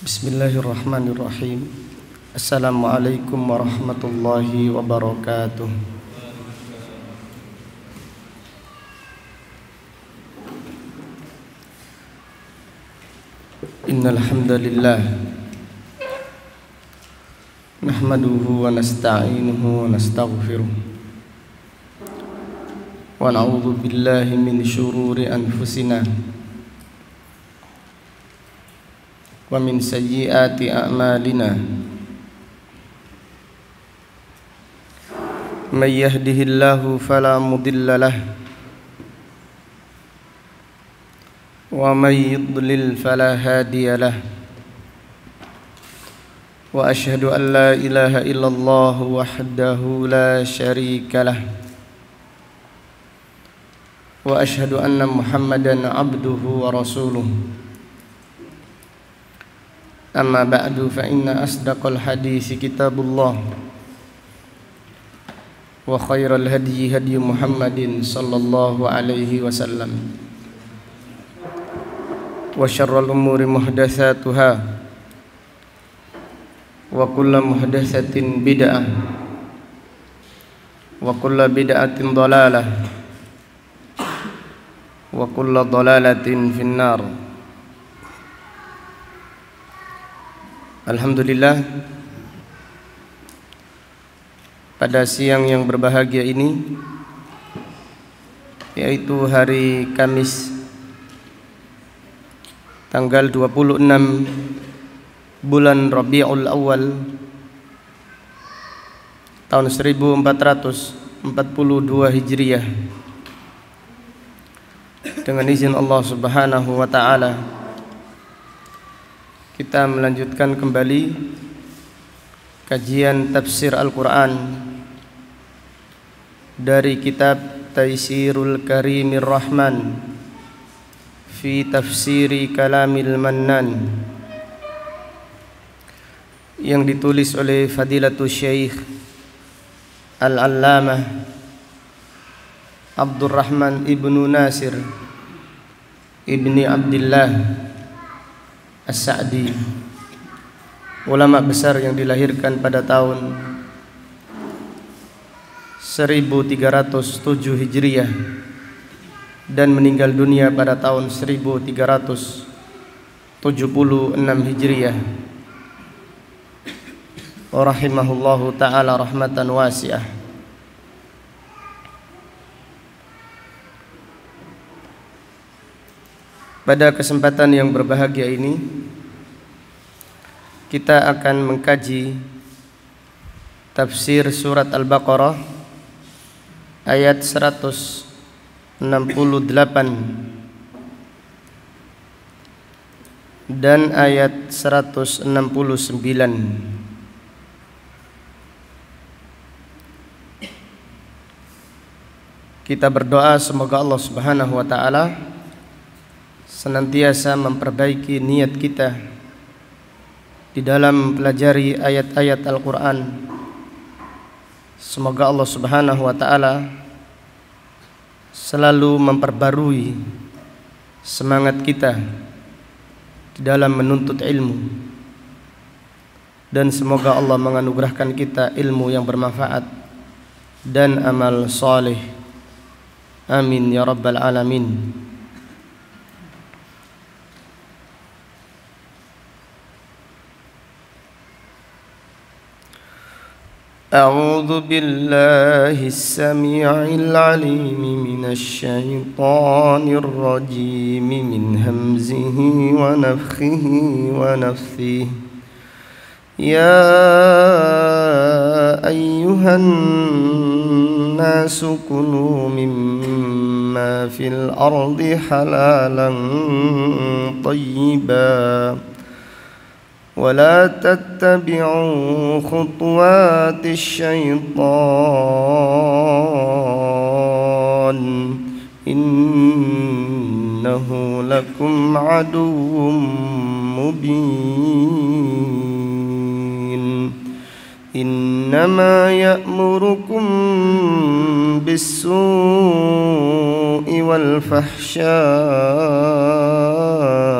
Bismillahirrahmanirrahim. Assalamualaikum warahmatullahi wabarakatuh. Innal hamdalillah nahmaduhu wa nasta'inuhu wa nastaghfiruh wa na'udzu billahi min syururi anfusina wa min sayyiati a'malina. May yahdihillahu fala mudilla lahu wa may yudlil fala hadiya lahu. Wa asyhadu an la ilaha illallah wahdahu la syarika lahu wa asyhadu anna Muhammadan abduhu wa rasuluh. Amma ba'du fa inna asdaqal hadisi kitabullah wa khairal hadyi hadyi Muhammadin sallallahu alaihi wasallam wa syarrul umuri muhdatsatuha wa kullu muhdatsatin bid'ah wa kullu bid'atin dhalalah wa kullu dhalalatin finnar. Alhamdulillah, pada siang yang berbahagia ini, yaitu hari Kamis tanggal 26 bulan Rabiul Awal tahun 1442 Hijriah, dengan izin Allah Subhanahu wa taala kita melanjutkan kembali kajian tafsir Al-Quran dari kitab Taisirul Karimir Rahman fi Tafsiri Kalamil Mannan yang ditulis oleh Fadilatul Syekh Al-Allamah Abdurrahman ibnu Nasir ibni Abdillah As-Sa'di, ulama besar yang dilahirkan pada tahun 1307 Hijriah dan meninggal dunia pada tahun 1376 Hijriah. Rahimahullahu ta'ala rahmatan wasi'ah. Pada kesempatan yang berbahagia ini, kita akan mengkaji tafsir surat Al-Baqarah ayat 168 dan ayat 169. Kita berdoa semoga Allah Subhanahu wa taala senantiasa memperbaiki niat kita di dalam mempelajari ayat-ayat Al-Quran. Semoga Allah Subhanahu wa ta'ala selalu memperbarui semangat kita di dalam menuntut ilmu, dan semoga Allah menganugerahkan kita ilmu yang bermanfaat dan amal saleh. Amin ya rabbal alamin. أعوذ بالله السميع العليم من الشيطان الرجيم من همزه ونفخه ونفثه. يا أيها الناس كلوا مما في الأرض حلالا طيبا ولا تتبعوا خطوات الشيطان إنه لكم عدو مبين. إنما يأمركم بالسوء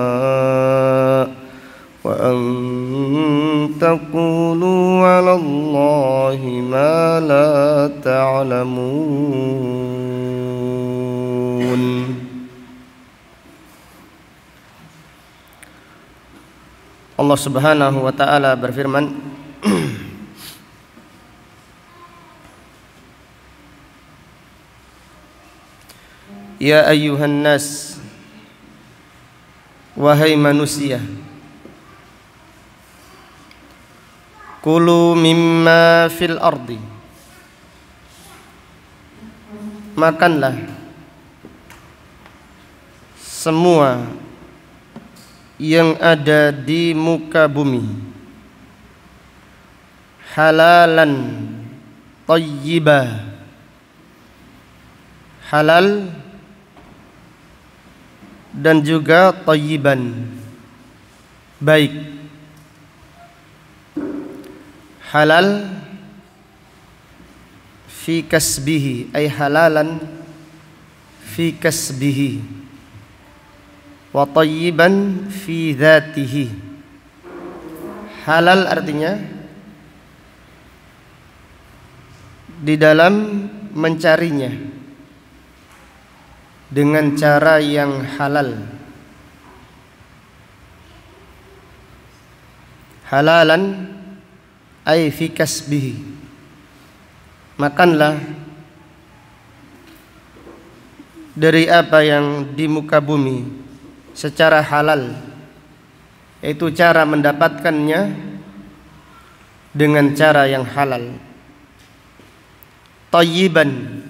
والفحشاء وأن تقولوا على الله ما لا تعلمون. Allah Subhanahu wa taala berfirman, Ya ayyuhan nas, wahai manusia, kulu mimma fil ardi, makanlah semua yang ada di muka bumi, halalan thayyibah, halal dan juga thayyiban, baik. Halal fi kasbihi, ay halalan fi kasbihi, wa thayyiban fi dhatihi. Halal artinya di dalam mencarinya dengan cara yang halal. Halalan ay fi kasbihi, makanlah dari apa yang di muka bumi secara halal, yaitu cara mendapatkannya dengan cara yang halal. Thayyiban,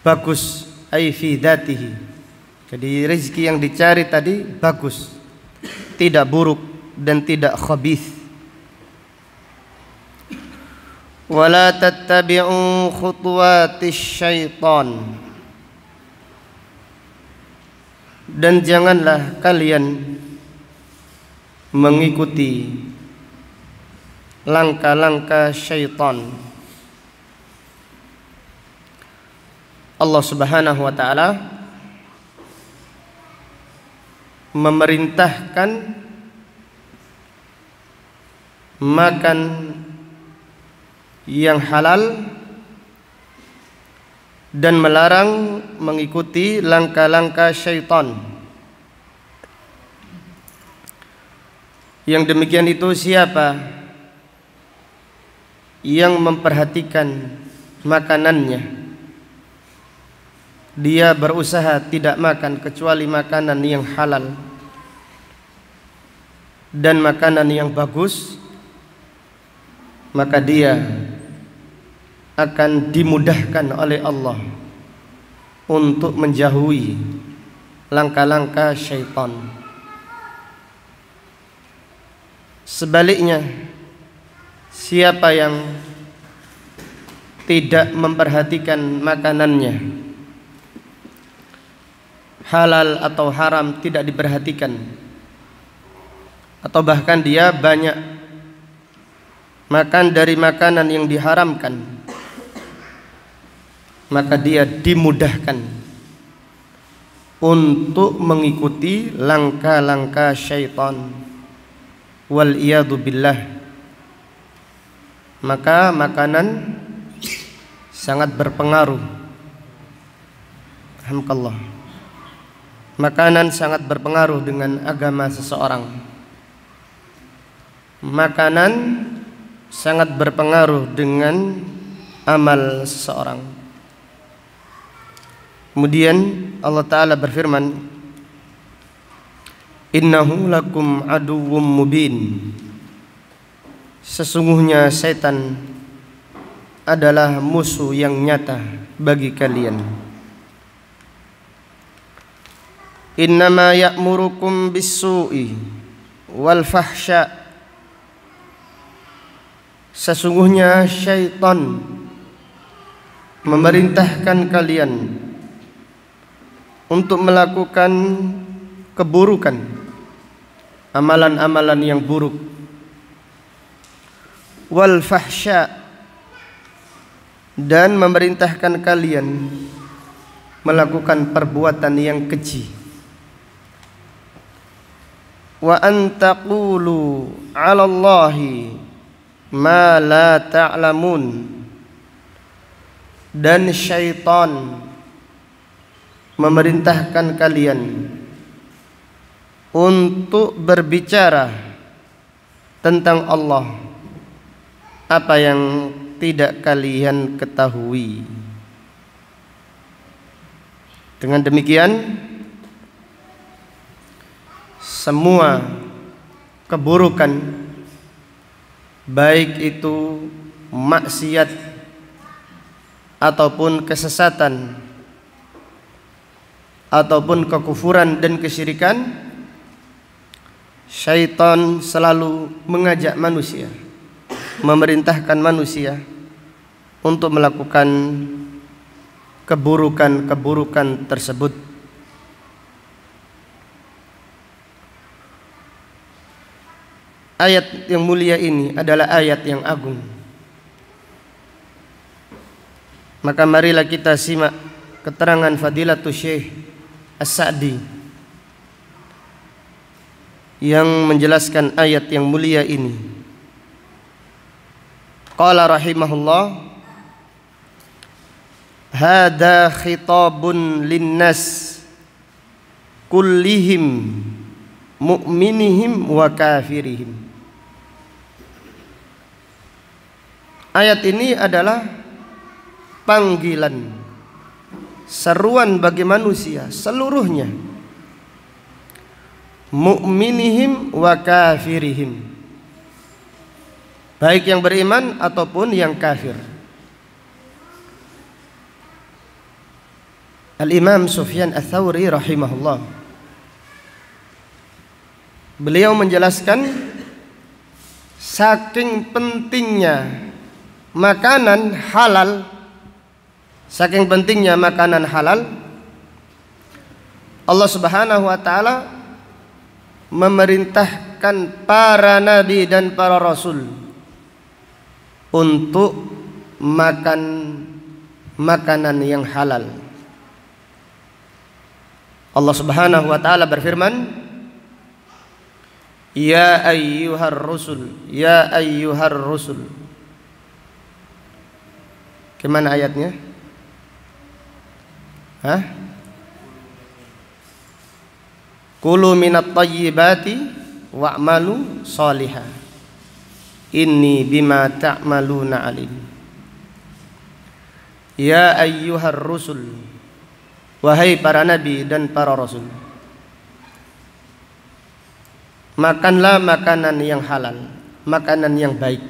bagus, ay fi dhatihi. Jadi rezeki yang dicari tadi bagus, tidak buruk dan tidak khabith. Wala tattabi'u khutuwatis syaitan, dan janganlah kalian mengikuti langkah-langkah syaitan. Allah Subhanahu wa taala memerintahkan makan yang halal dan melarang mengikuti langkah-langkah syaitan. Yang demikian itu siapa yang memperhatikan makanannya, dia berusaha tidak makan kecuali makanan yang halal dan makanan yang bagus, maka dia akan dimudahkan oleh Allah untuk menjauhi langkah-langkah syaitan. Sebaliknya, siapa yang tidak memperhatikan makanannya, halal atau haram tidak diperhatikan, atau bahkan dia banyak makan dari makanan yang diharamkan, maka dia dimudahkan untuk mengikuti langkah-langkah syaitan. Wal iyadu billah. Maka makanan sangat berpengaruh. Alhamdulillah. Makanan sangat berpengaruh dengan agama seseorang. Makanan sangat berpengaruh dengan amal seseorang. Kemudian Allah Ta'ala berfirman, Innahu lakum aduwwum mubin. Sesungguhnya setan adalah musuh yang nyata bagi kalian. Innama ya'murukum bis-su'i wal fahsya. Sesungguhnya syaitan memerintahkan kalian untuk melakukan keburukan, amalan-amalan yang buruk, wal fahsya, dan memerintahkan kalian melakukan perbuatan yang keji. wa an taqulu 'ala Allahi ma la ta'lamun, dan syaitan memerintahkan kalian untuk berbicara tentang Allah apa yang tidak kalian ketahui. Dengan demikian, semua keburukan, baik itu maksiat ataupun kesesatan ataupun kekufuran dan kesyirikan, syaitan selalu mengajak manusia, memerintahkan manusia untuk melakukan keburukan-keburukan tersebut. Ayat yang mulia ini adalah ayat yang agung. Maka marilah kita simak keterangan Fadilatul Syekh As-Sa'di yang menjelaskan ayat yang mulia ini. Qala rahimahullah, hada khitabun linnas kullihim mu'minihim wa kafirihim. Ayat ini adalah panggilan, seruan bagi manusia seluruhnya, mu'minihim wa kafirihim, baik yang beriman ataupun yang kafir. Al-Imam Sufyan Ats-Tsauri rahimahullah, beliau menjelaskan saking pentingnya makanan halal, saking pentingnya makanan halal, Allah Subhanahu wa taala memerintahkan para nabi dan para rasul untuk makan makanan yang halal. Allah Subhanahu wa taala berfirman, ya ayyuhar rusul, ya ayyuhar rusul. Gimana ayatnya? Kulu minat tayyibati wa'malu sholiha inni bima ta'maluna alim. Ya ayyuhar rusul, wahai para nabi dan para rasul, makanlah makanan yang halal, makanan yang baik,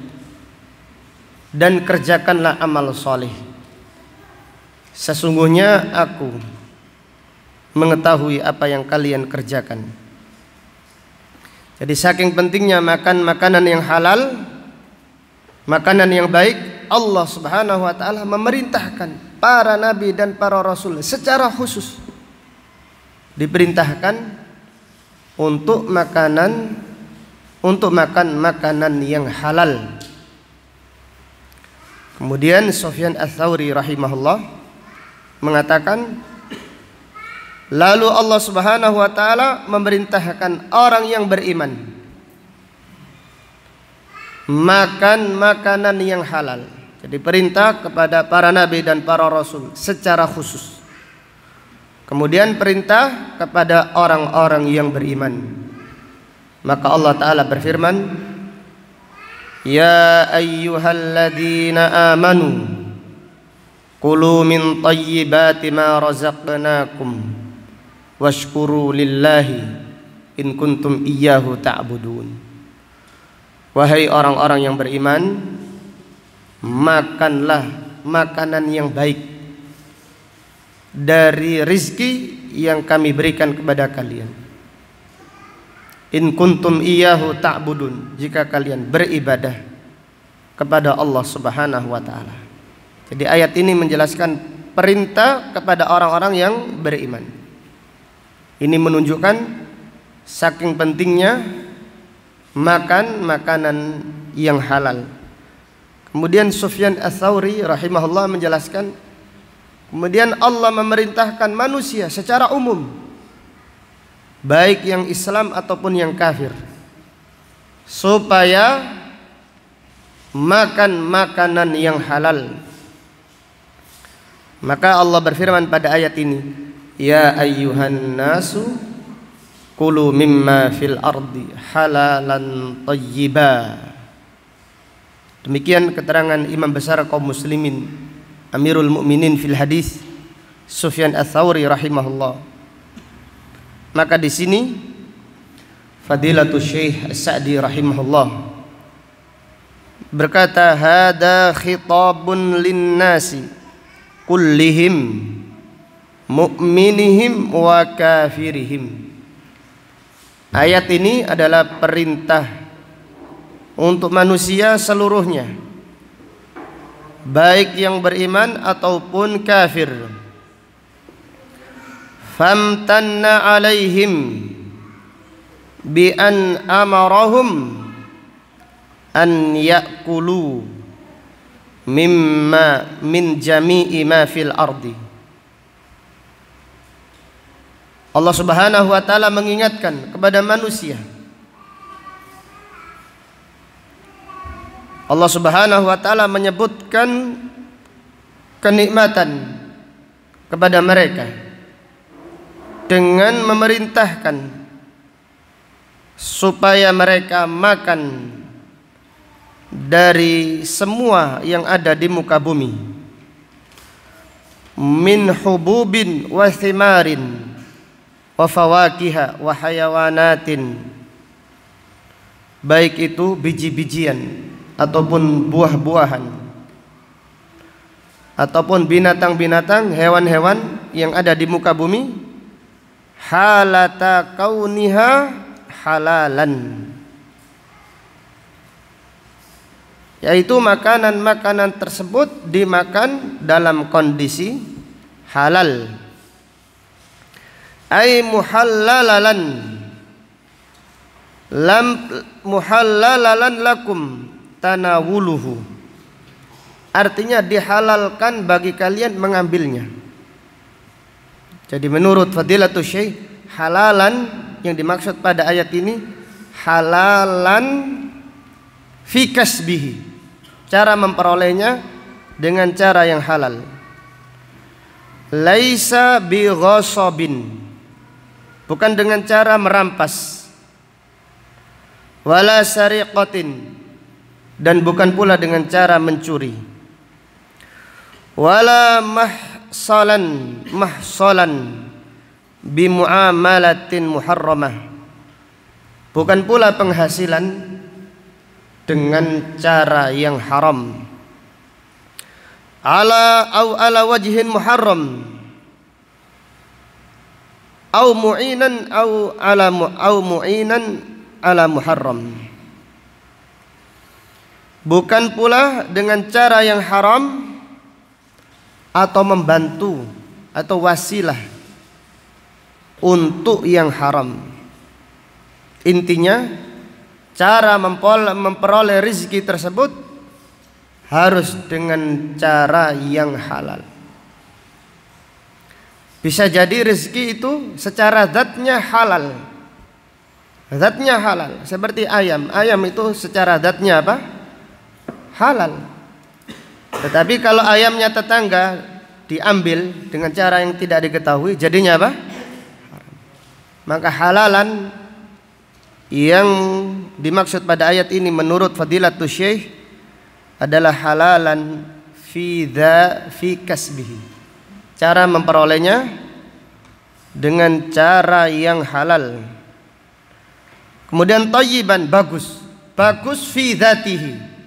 dan kerjakanlah amal soleh. Sesungguhnya aku mengetahui apa yang kalian kerjakan. Jadi saking pentingnya makan makanan yang halal, makanan yang baik, Allah Subhanahu wa taala memerintahkan para nabi dan para rasul secara khusus diperintahkan untuk makan makanan yang halal. Kemudian Sufyan Ats-Tsauri rahimahullah mengatakan, lalu Allah Subhanahu wa taala memerintahkan orang yang beriman makan makanan yang halal. Jadi perintah kepada para nabi dan para rasul secara khusus. Kemudian perintah kepada orang-orang yang beriman. Maka Allah taala berfirman, ya ayyuhalladzina amanu kulu min thayyibati ma razaqnakum washkuru lillahi in kuntum iyyahu ta'budun. Wahai orang-orang yang beriman, makanlah makanan yang baik dari rizki yang kami berikan kepada kalian. In kuntum iyyahu ta'budun, jika kalian beribadah kepada Allah Subhanahu wa taala. Jadi ayat ini menjelaskan perintah kepada orang-orang yang beriman. Ini menunjukkan saking pentingnya makan makanan yang halal. Kemudian Sufyan Ats-Tsauri rahimahullah menjelaskan, kemudian Allah memerintahkan manusia secara umum baik yang Islam ataupun yang kafir, supaya makan makanan yang halal. Maka Allah berfirman pada ayat ini, ya ayyuhan nasu kulu mimma fil ardi halalan thayyiba. Demikian keterangan imam besar kaum muslimin, Amirul Mukminin fil hadis, Sufyan Ats-Tsauri rahimahullah. Maka di sini Fadilatul Syekh As-Sa'di rahimahullah berkata, hada khitabun linnasi kullihim mu'minihim wa kafirihim. Ayat ini adalah perintah untuk manusia seluruhnya, baik yang beriman ataupun kafir. Famtanna alaihim bi an amarahum an ya'kulu mimma min jami'i ma fil ardi. Allah Subhanahu wa taala mengingatkan kepada manusia. Allah Subhanahu wa taala menyebutkan kenikmatan kepada mereka dengan memerintahkan supaya mereka makan dari semua yang ada di muka bumi, min hububin wa thimarin wa fawakiha wa hayawanatin, baik itu biji-bijian ataupun buah-buahan ataupun binatang-binatang, hewan-hewan yang ada di muka bumi, halata kauniha halalan, yaitu makanan-makanan tersebut dimakan dalam kondisi halal, ay muhallalalan lam muhallalalan lakum tanawuluhu, artinya dihalalkan bagi kalian mengambilnya. Jadi menurut Fadilatul Syekh, halalan yang dimaksud pada ayat ini halalan fi kasbihi, cara memperolehnya dengan cara yang halal, laisa bi ghasabin, bukan dengan cara merampas, wala sariqatin, dan bukan pula dengan cara mencuri, wala mahsalan bimuamalatin muharramah, bukan pula penghasilan dengan cara yang haram, ala wajhin muharram au mu'inan au mu'inan ala muharram, bukan pula dengan cara yang haram atau membantu atau wasilah untuk yang haram. Intinya cara memperoleh rezeki tersebut harus dengan cara yang halal. Bisa jadi rezeki itu secara zatnya halal, zatnya halal, seperti ayam. Ayam itu secara zatnya apa? Halal. Tetapi kalau ayamnya tetangga diambil dengan cara yang tidak diketahui, jadinya apa? Haram. Maka halalan yang dimaksud pada ayat ini menurut Fadilatul Syekh adalah halalan fi kasbihi, cara memperolehnya dengan cara yang halal. Kemudian thayyiban, bagus fi dzatihi,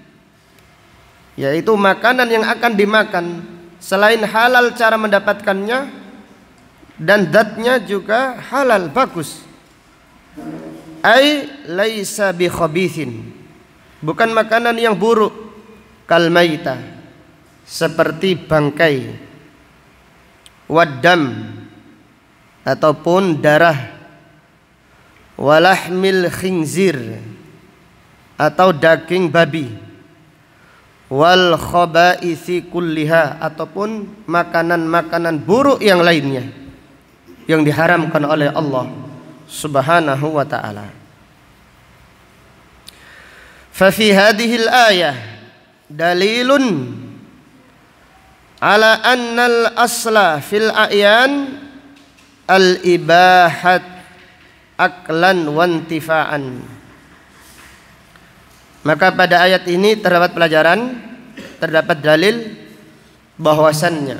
yaitu makanan yang akan dimakan selain halal cara mendapatkannya, dan zatnya juga halal, bagus. Ai laisa bi khabithin, bukan makanan yang buruk, kal maita, seperti bangkai, waddam, ataupun darah, walahmil khinzir, atau daging babi, wal khaba'isi kulliha, ataupun makanan-makanan buruk yang lainnya yang diharamkan oleh Allah Subhanahu wa ta'ala. Fa fi hadhihi al-ayah dalilun ala anna al-asla fil a'yan al-ibahat aklan wa intifa'an. Maka pada ayat ini terdapat pelajaran, terdapat dalil bahwasannya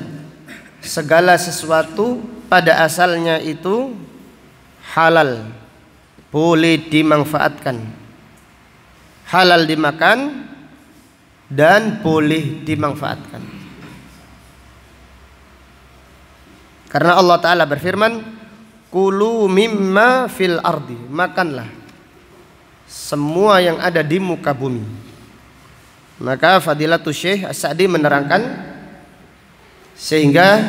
segala sesuatu pada asalnya itu halal, boleh dimanfaatkan, halal dimakan dan boleh dimanfaatkan. Karena Allah Ta'ala berfirman, kulu mimma fil ardi, makanlah semua yang ada di muka bumi. Maka Fadilatul Syekh As-Sa'di menerangkan, sehingga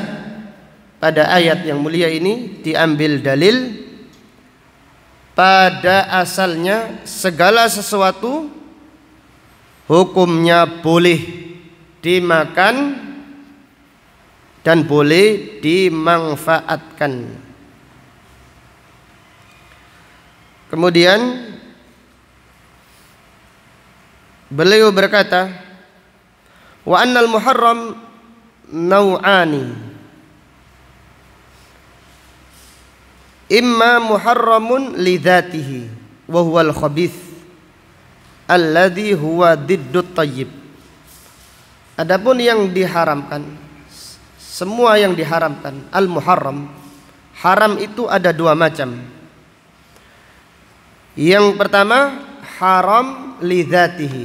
pada ayat yang mulia ini diambil dalil pada asalnya segala sesuatu hukumnya boleh dimakan dan boleh dimanfaatkan. Kemudian beliau berkata, wa annal muharram nau'ani, imma muharramun li dzatihi wa huwal khabith alladhi huwa diddut thayyib. Adapun yang diharamkan, semua yang diharamkan, al-muharram, haram itu ada dua macam. Yang pertama haram li dzatihi.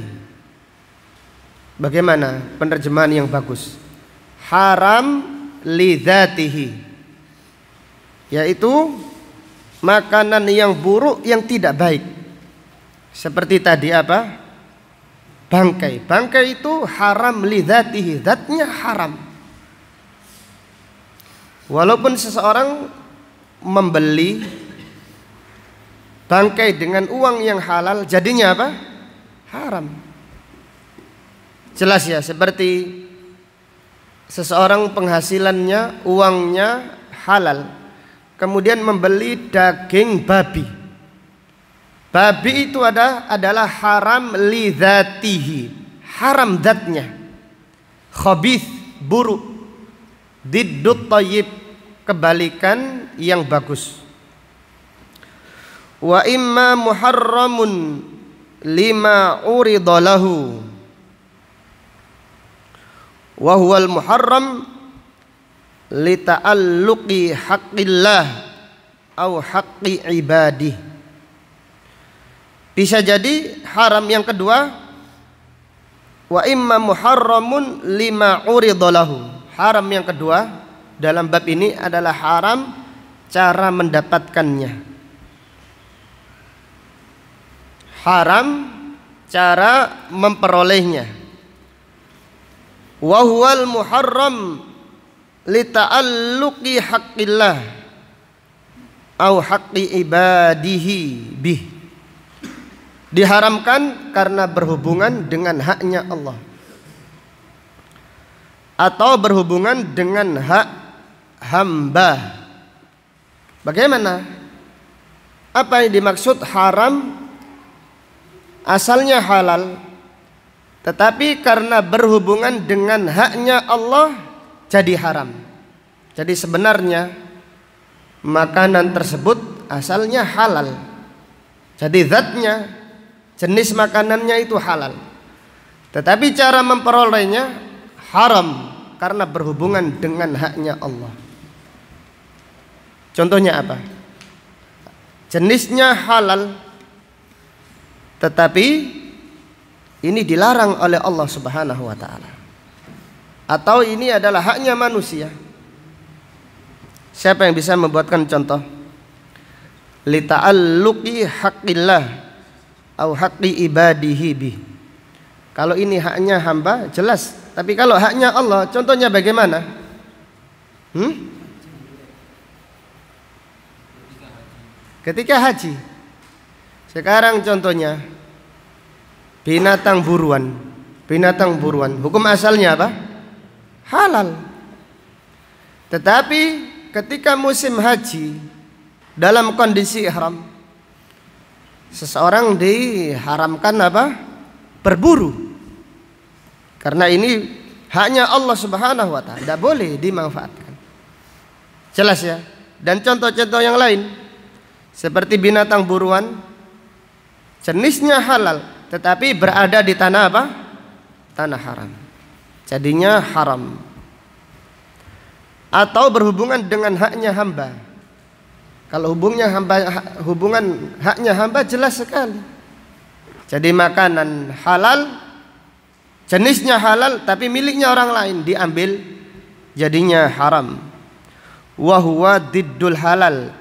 Bagaimana penerjemahan yang bagus? Haram li dzatihi, yaitu makanan yang buruk, yang tidak baik. Seperti tadi apa? Bangkai. Bangkai itu haram li dzatihi, zatnya haram. Walaupun seseorang membeli bangkai dengan uang yang halal, jadinya apa? Haram. Jelas ya, seperti seseorang penghasilannya, uangnya halal, kemudian membeli daging babi. Babi itu adalah haram li dzatihi, haram zatnya. Khabith, buruk. Diddut thayyib, kebalikan yang bagus. Wa imma muharramun lima urida lahu wa huwal muharram li ta'alluqi haqqillah au haqqi ibadih. Bisa jadi haram yang kedua, wa imma muharramun lima urida lahu. Haram yang kedua dalam bab ini adalah haram cara mendapatkannya. Haram cara memperolehnya. Wa huwal muharram li ta'alluqi haqqillah au haqqi ibadihi bih. Diharamkan karena berhubungan dengan haknya Allah atau berhubungan dengan hak hamba. Bagaimana? Apa yang dimaksud haram? Asalnya halal, tetapi karena berhubungan dengan haknya Allah jadi haram. Jadi sebenarnya makanan tersebut asalnya halal, jadi zatnya, jenis makanannya itu halal, tetapi cara memperolehnya haram karena berhubungan dengan haknya Allah. Contohnya apa? Jenisnya halal, tetapi ini dilarang oleh Allah Subhanahu wa ta'ala, atau ini adalah haknya manusia. Siapa yang bisa membuatkan contoh? Li ta'alluqi haqqillah au haqqi ibadihi bih. Kalau ini haknya hamba jelas, tapi kalau haknya Allah, contohnya bagaimana? Ketika haji. Sekarang contohnya binatang buruan. Binatang buruan, hukum asalnya apa? Halal. Tetapi ketika musim haji dalam kondisi ihram. Seseorang diharamkan apa? Berburu. Karena ini haknya Allah Subhanahu wa taala, tidak boleh dimanfaatkan. Jelas ya? Dan contoh-contoh yang lain seperti binatang buruan, jenisnya halal tetapi berada di tanah apa? Tanah haram. Jadinya haram. Atau berhubungan dengan haknya hamba. Kalau hubungan haknya hamba jelas sekali. Jadi makanan halal, jenisnya halal tapi miliknya orang lain diambil, jadinya haram. Wa huwa diddul halal,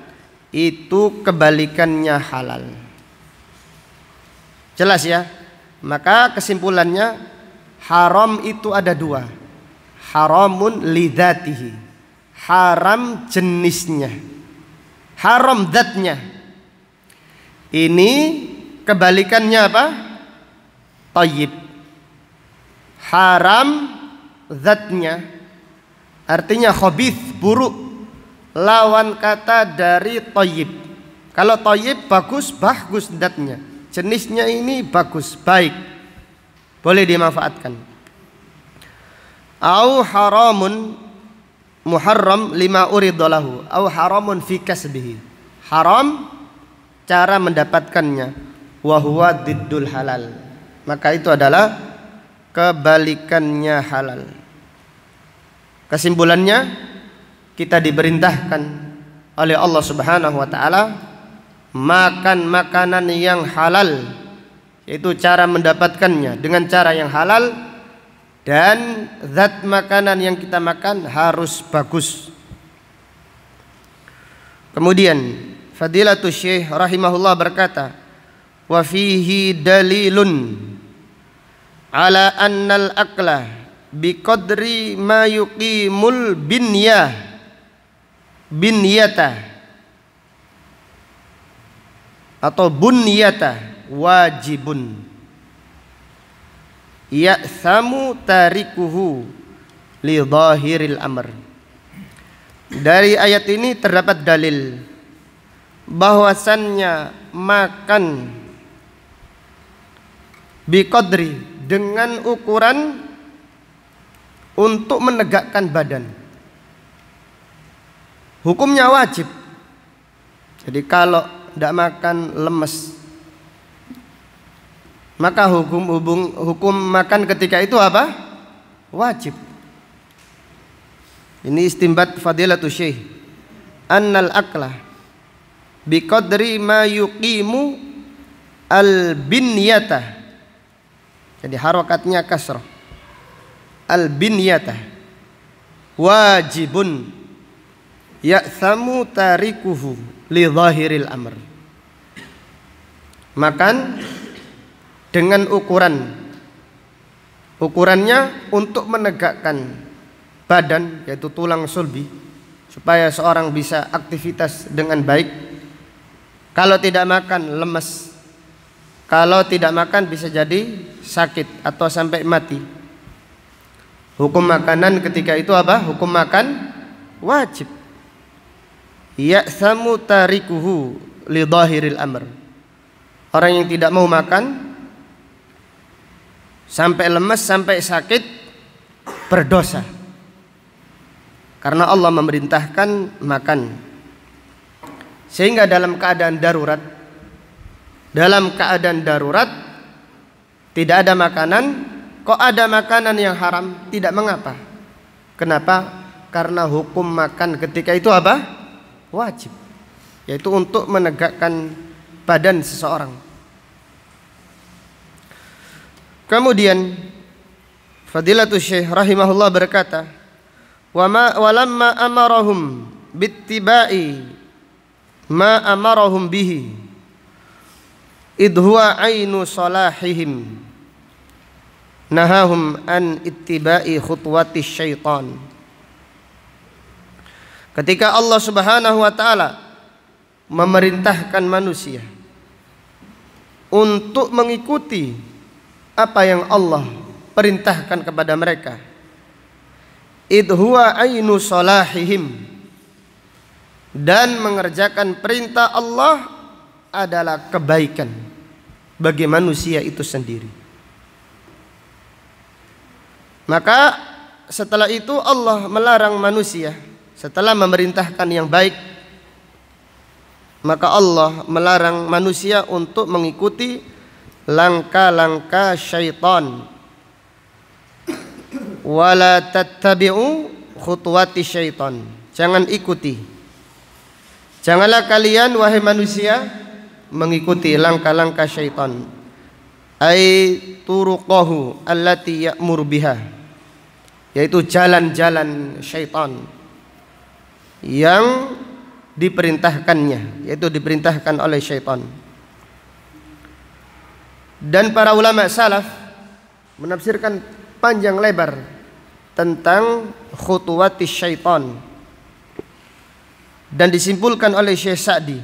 itu kebalikannya halal. Jelas ya? Maka kesimpulannya haram itu ada dua. Haramun lidzatihi, haram jenisnya, haram zatnya. Ini kebalikannya apa? Thayyib. Haram zatnya artinya khabith, buruk, lawan kata dari thayyib. Kalau thayyib bagus, bagus zatnya, jenisnya ini bagus, baik, boleh dimanfaatkan. Au haramun muharram lima uridalahu, au haramun fi kasbihi, haram cara mendapatkannya, wa huwa diddul halal, maka itu adalah kebalikannya halal. Kesimpulannya, kita diperintahkan oleh Allah Subhanahu wa taala makan makanan yang halal, yaitu cara mendapatkannya dengan cara yang halal, dan zat makanan yang kita makan harus bagus. Kemudian Fadilatul Syekh rahimahullah berkata, wa fihi dalilun ala annal akla biqadri ma yuqimul binyata atau bunyata wajibun ya'thamu tarikuhu li dhahiril amr. Dari ayat ini terdapat dalil bahwasannya makan biqadri, dengan ukuran untuk menegakkan badan, hukumnya wajib. Jadi kalau tidak makan lemes, maka hukum makan ketika itu apa? Wajib. Ini istinbat Fadilatul Syekh, annal akla biqadri ma yuqimu al binyata, jadi harokatnya kasrah, al binyata wajibun ya'thamu tarikuhu li dhahiril amr. Makan dengan ukurannya untuk menegakkan badan, yaitu tulang sulbi, supaya seorang bisa aktivitas dengan baik. Kalau tidak makan lemes, kalau tidak makan bisa jadi sakit atau sampai mati. Hukum makanan ketika itu apa? Hukum makan wajib. Ya'thamu tarikuhu li dhahiril amr. Orang yang tidak mau makan sampai lemes, sampai sakit, berdosa, karena Allah memerintahkan makan. Sehingga dalam keadaan darurat tidak ada makanan, kok ada makanan yang haram, tidak mengapa. Kenapa? Karena hukum makan ketika itu apa? Wajib, yaitu untuk menegakkan badan seseorang. Kemudian Fadilatul Syekh rahimahullah berkata, walamma amarahum bittiba'i ma amarahum bihi idhuwa ainu salahihim nahahum an ittiba'i khutwati syaitan. Ketika Allah Subhanahu wa taala memerintahkan manusia untuk mengikuti apa yang Allah perintahkan kepada mereka, idhuwa ainu salahihim, dan mengerjakan perintah Allah adalah kebaikan bagi manusia itu sendiri. Maka setelah itu Allah melarang manusia, setelah memerintahkan yang baik, maka Allah melarang manusia untuk mengikuti langkah-langkah syaitan. Wala tattabi'u khutuwati syaitan. Jangan ikuti. Janganlah kalian wahai manusia mengikuti langkah-langkah syaitan. Ai turuqahu allati ya'mur biha, yaitu jalan-jalan syaitan yang diperintahkannya, yaitu diperintahkan oleh syaitan. Dan para ulama salaf menafsirkan panjang lebar tentang khutuwati syaitan, dan disimpulkan oleh Syekh Sa'di,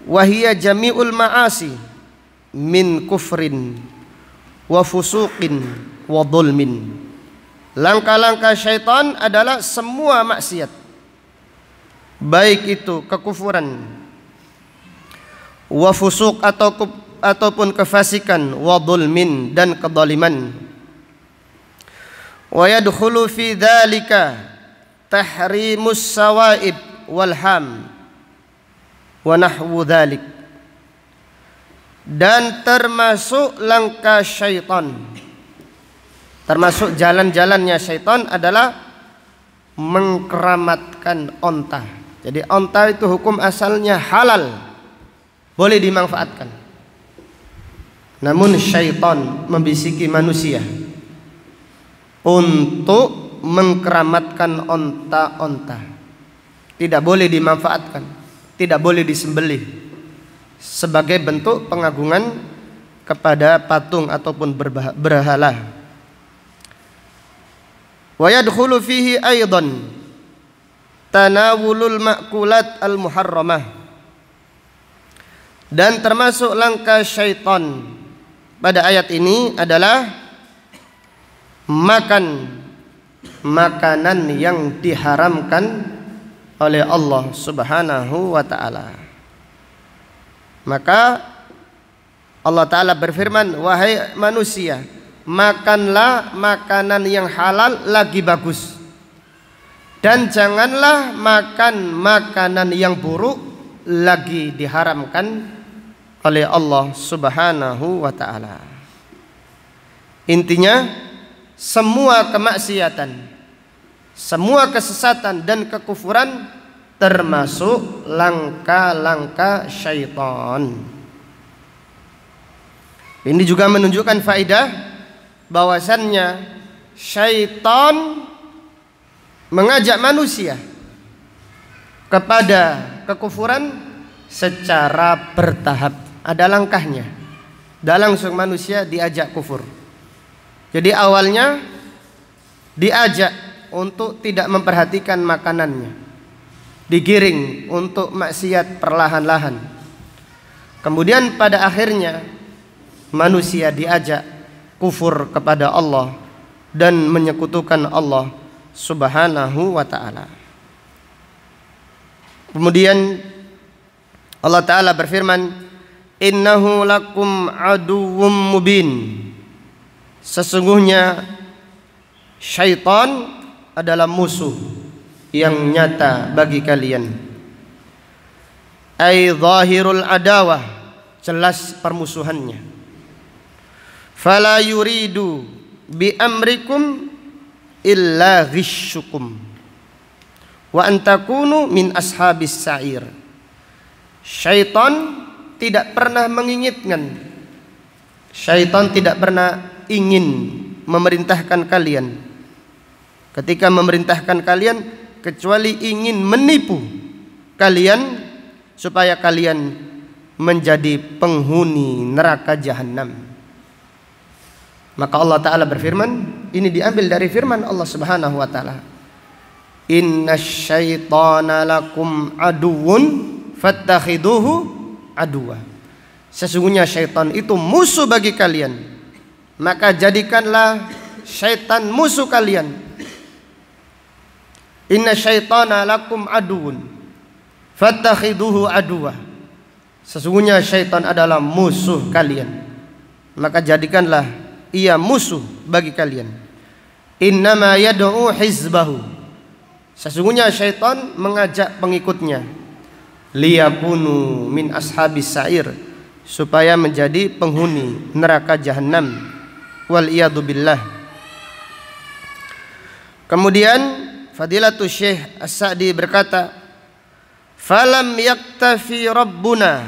wahiyya jami'ul ma'asi min kufrin wa fusuqin wa dhulmin. Langkah-langkah syaitan adalah semua maksiat, baik itu kekufuran, wa fusuq ataupun kefasikan, wa dhulmin dan kedzaliman. Wa yadkhulu fi dzalika tahrimus sawaib wal ham wa nahwu dzalik. Dan termasuk langkah syaitan, termasuk jalan-jalannya syaitan adalah mengkeramatkan onta. Jadi onta itu hukum asalnya halal, boleh dimanfaatkan. Namun syaitan membisiki manusia untuk mengkeramatkan onta-onta. Tidak boleh dimanfaatkan, tidak boleh disembelih sebagai bentuk pengagungan kepada patung ataupun berhala. Wa yadkhulu fihi aidan tanawulul ma'kulat al-muharramah. Dan termasuk langkah syaitan pada ayat ini adalah makan makanan yang diharamkan oleh Allah Subhanahu wa ta'ala. Maka Allah Ta'ala berfirman, wahai manusia, makanlah makanan yang halal lagi bagus, dan janganlah makan makanan yang buruk lagi diharamkan oleh Allah Subhanahu wa ta'ala. Intinya, semua kemaksiatan, semua kesesatan dan kekufuran termasuk langkah-langkah syaitan. Ini juga menunjukkan faedah bahwasannya syaitan mengajak manusia kepada kekufuran secara bertahap. Ada langkahnya. Tidak langsung manusia diajak kufur. Jadi awalnya diajak untuk tidak memperhatikan makanannya, digiring untuk maksiat perlahan-lahan. Kemudian pada akhirnya manusia diajak kufur kepada Allah dan menyekutukan Allah Subhanahu wa ta'ala. Kemudian Allah Ta'ala berfirman, innahu lakum aduwwum mubin. Sesungguhnya syaitan adalah musuh yang nyata bagi kalian. Ai zahirul adawah, jelas permusuhannya. Fala yuridu bi amrikum illa ghishukum wa antakunu min ashabis sa'ir. Syaitan tidak pernah menginginkan, syaitan tidak pernah ingin memerintahkan kalian. Ketika memerintahkan kalian, kecuali ingin menipu kalian supaya kalian menjadi penghuni neraka jahanam. Maka Allah Ta'ala berfirman, ini diambil dari firman Allah Subhanahu wa ta'ala, innasyaitana lakum aduwwun fattakhiduhu aduwa. Sesungguhnya syaitan itu musuh bagi kalian, maka jadikanlah syaitan musuh kalian. Inna syaitana lakum aduun. Fattakhiduhu aduwa. Sesungguhnya syaitan adalah musuh kalian, maka jadikanlah ia musuh bagi kalian. Innama yad'u hizbahu. Sesungguhnya syaitan mengajak pengikutnya liyakunu min ashabis sa'ir, supaya menjadi penghuni neraka jahanam. Wal iyadu billah. Kemudian Fadilatul Syekh As-Sa'di berkata, falam yaktafi rabbuna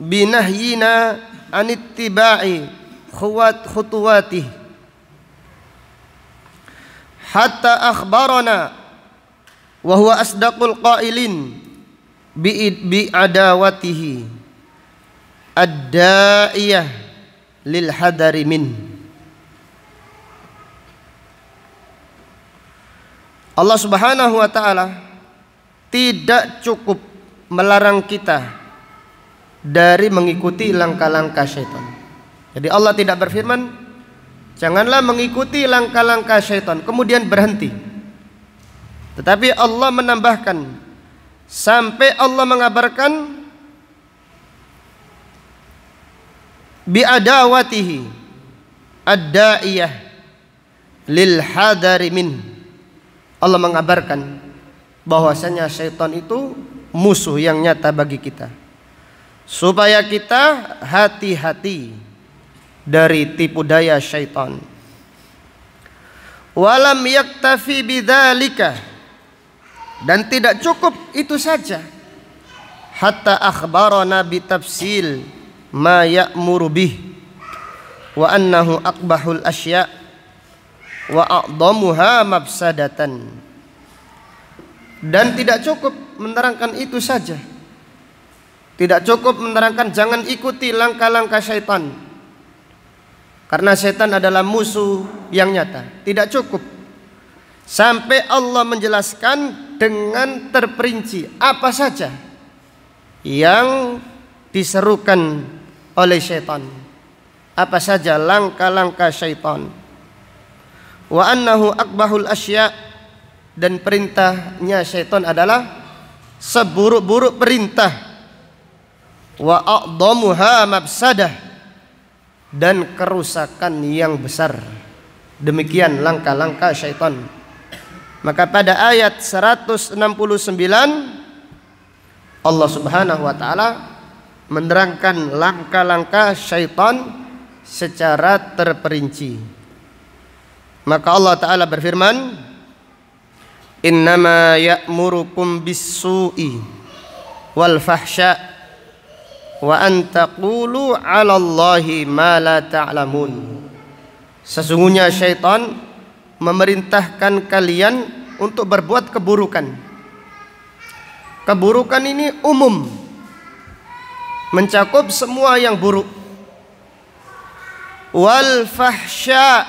binahyina anittiba'i khutuwatih hatta akhbarana wa huwa asdaqul qailin bi adawatihi ad-da'iyah lil hadari min. Allah Subhanahu wa ta'ala tidak cukup melarang kita dari mengikuti langkah-langkah syaitan. Jadi Allah tidak berfirman, janganlah mengikuti langkah-langkah syaitan, kemudian berhenti. Tetapi Allah menambahkan, sampai Allah mengabarkan bi'adawatihi ad-da'iyah lil hadari min. Allah mengabarkan bahwasanya syaitan itu musuh yang nyata bagi kita, supaya kita hati-hati dari tipu daya syaitan. Walam yaktafi bidzalika, dan tidak cukup itu saja, hatta akhbarana bitafsil ma ya'muru bih wa annahu aqbahul asya' wa a'dhamuha mafsadatan. Dan tidak cukup menerangkan itu saja, tidak cukup menerangkan jangan ikuti langkah-langkah syaitan karena syaitan adalah musuh yang nyata. Tidak cukup, sampai Allah menjelaskan dengan terperinci apa saja yang diserukan oleh syaitan, apa saja langkah-langkah syaitan. Wa annahu akbahul asya', dan perintahnya syaitan adalah seburuk-buruk perintah. Wa a'dhamuha mafsadah, dan kerusakan yang besar. Demikian langkah-langkah syaitan. Maka pada ayat 169 Allah Subhanahu wa taala menerangkan langkah-langkah syaitan secara terperinci. Maka Allah taala berfirman, innama ya'murukum bis-su'i wal fahsya wa an taqulu 'ala Allahi ma la ta'lamun. Sesungguhnya syaitan memerintahkan kalian untuk berbuat keburukan. Keburukan ini umum, mencakup semua yang buruk. Wal fahsya,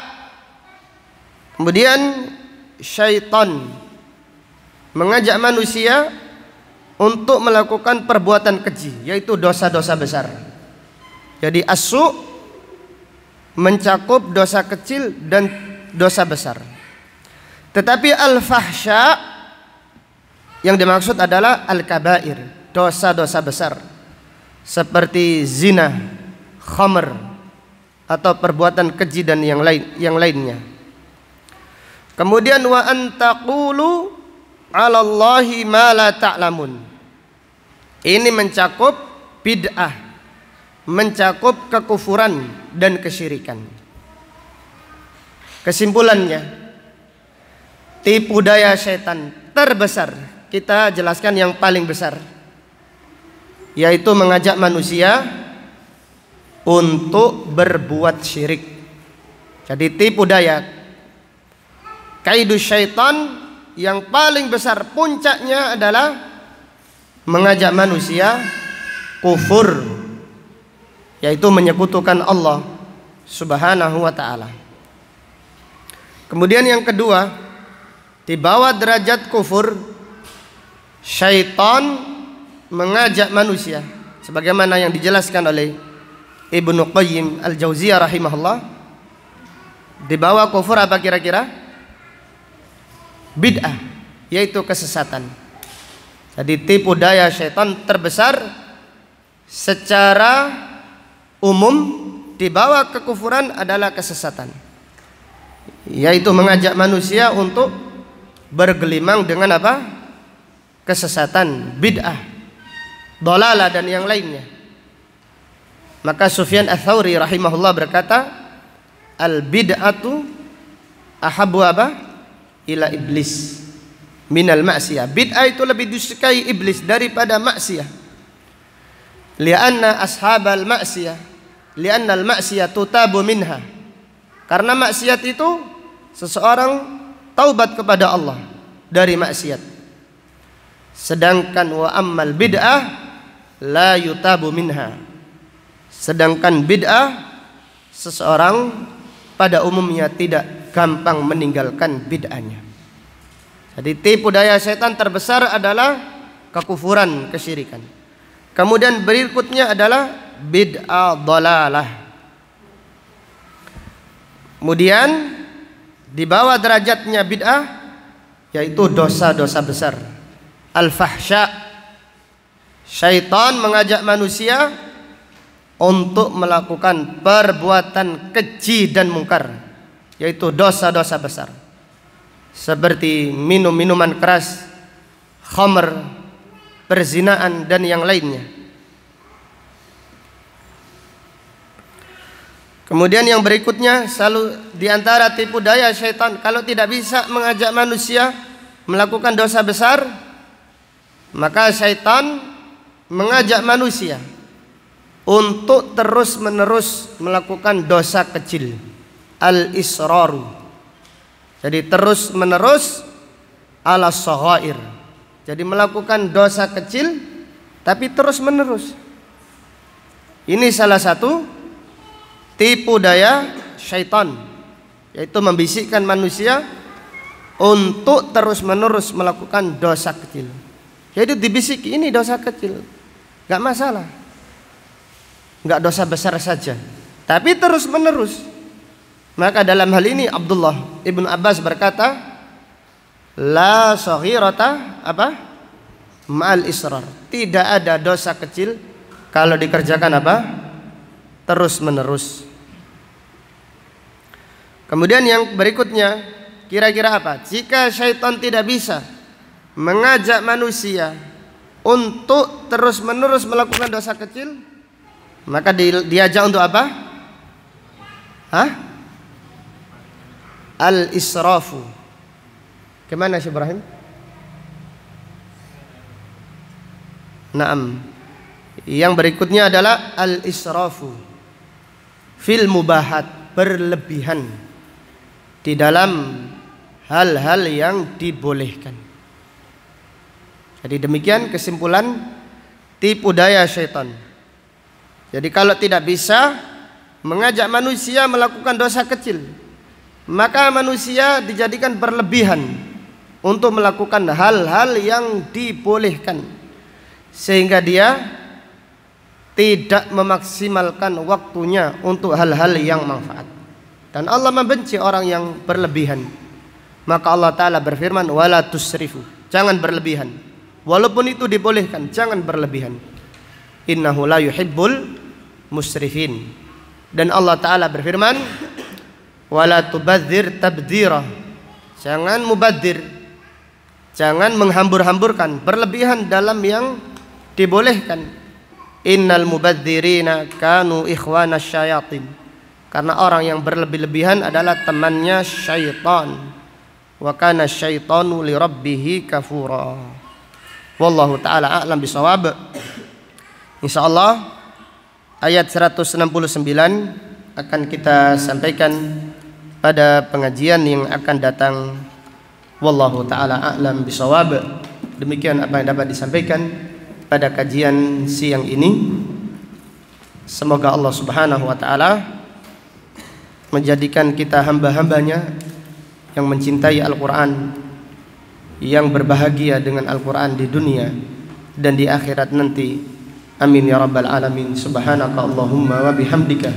kemudian syaitan mengajak manusia untuk melakukan perbuatan keji, yaitu dosa-dosa besar. Jadi as-su' mencakup dosa kecil dan dosa besar. Tetapi al-fahsya yang dimaksud adalah al-kabair, dosa-dosa besar, seperti zina, khamr, atau perbuatan keji dan yang lainnya. Kemudian wa antaqulu 'ala Allahi ma la ta'lamun. Ini mencakup bid'ah, mencakup kekufuran dan kesyirikan. Kesimpulannya, tipu daya syaitan terbesar, kita jelaskan yang paling besar, yaitu mengajak manusia untuk berbuat syirik. Jadi tipu daya, kaidu syaitan yang paling besar, puncaknya adalah mengajak manusia kufur, yaitu menyekutukan Allah Subhanahu wa ta'ala. Kemudian yang kedua, di bawah derajat kufur, syaitan mengajak manusia, sebagaimana yang dijelaskan oleh Ibnu Qayyim Al-Jauziyah rahimahullah. Di bawah kufur apa kira-kira? Bid'ah, yaitu kesesatan. Jadi tipu daya syaitan terbesar secara umum di bawah kekufuran adalah kesesatan, yaitu mengajak manusia untuk bergelimang dengan apa? Kesesatan, bid'ah, dhalalah dan yang lainnya. Maka Sufyan Ats-Tsauri rahimahullah berkata, al bid'atu ahabbu apa? Ila iblis minal ma'siyah. Bid'ah itu lebih disukai iblis daripada maksiyah. Lianna ashabal ma'siyah, lianna al ma'siyah tutabu minha. Karena maksiat itu seseorang taubat kepada Allah dari maksiat. Sedangkan wa ammal bid'ah la yutabu minha. Sedangkan bid'ah seseorang pada umumnya tidak gampang meninggalkan bid'ahnya. Jadi tipu daya setan terbesar adalah kekufuran, kesyirikan. Kemudian berikutnya adalah bid'ah dhalalah. Kemudian di bawah derajatnya bid'ah yaitu dosa-dosa besar. Al-fahsya. Syaitan mengajak manusia untuk melakukan perbuatan keji dan mungkar, yaitu dosa-dosa besar, seperti minum minuman keras, khamr, perzinaan dan yang lainnya. Kemudian yang berikutnya, selalu diantara tipu daya syaitan, kalau tidak bisa mengajak manusia melakukan dosa besar, maka syaitan mengajak manusia untuk terus-menerus melakukan dosa kecil, al-israru. Jadi terus-menerus ala shaghair. Jadi melakukan dosa kecil tapi terus-menerus. Ini salah satu tipu daya syaitan, yaitu membisikkan manusia untuk terus-menerus melakukan dosa kecil. Yaitu dibisiki, ini dosa kecil, gak masalah, gak dosa besar saja, tapi terus-menerus. Maka dalam hal ini Abdullah ibn Abbas berkata, la saghirata apa? Ma'al israr. Tidak ada dosa kecil kalau dikerjakan apa? Terus-menerus. Kemudian yang berikutnya, kira-kira apa? Jika syaitan tidak bisa mengajak manusia untuk terus-menerus melakukan dosa kecil, maka diajak untuk apa? Al-israfu. Kemana Syekh Ibrahim? Naam. Yang berikutnya adalah al-israfu fil mubahat, berlebihan di dalam hal-hal yang dibolehkan. Jadi demikian kesimpulan tipu daya syaitan. Jadi kalau tidak bisa mengajak manusia melakukan dosa kecil, maka manusia dijadikan berlebihan untuk melakukan hal-hal yang dibolehkan, sehingga dia tidak memaksimalkan waktunya untuk hal-hal yang manfaat. Dan Allah membenci orang yang berlebihan. Maka Allah Ta'ala berfirman, wala tusrifu, jangan berlebihan. Walaupun itu dibolehkan, jangan berlebihan. Innahu la yuhibbul musrifin. Dan Allah Ta'ala berfirman, wala tubadzir tabdzira, jangan mubadzir, jangan menghambur-hamburkan, berlebihan dalam yang dibolehkan. Innal mubadzirina kanu ikhwana syayatin, karena orang yang berlebih-lebihan adalah temannya syaitan. Wa kana syaitanu li rabbih kafura. Wallahu ta'ala a'lam bisawab. Insyaallah ayat 169 akan kita sampaikan pada pengajian yang akan datang. Wallahu ta'ala a'lam bisawab. Demikian apa yang dapat disampaikan pada kajian siang ini. Semoga Allah Subhanahu wa ta'ala menjadikan kita hamba-hambanya yang mencintai Al-Quran, yang berbahagia dengan Al-Quran di dunia dan di akhirat nanti. Amin ya rabbal alamin. Subhanaka Allahumma wa bihamdika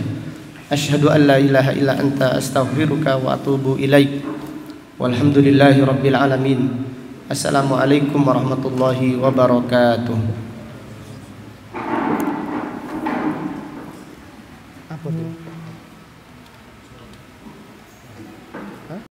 asyhadu an la ilaha illa anta astaghfiruka wa atubu ilaik. Walhamdulillahi rabbil alamin. Assalamualaikum warahmatullahi wabarakatuh. Apa tuh?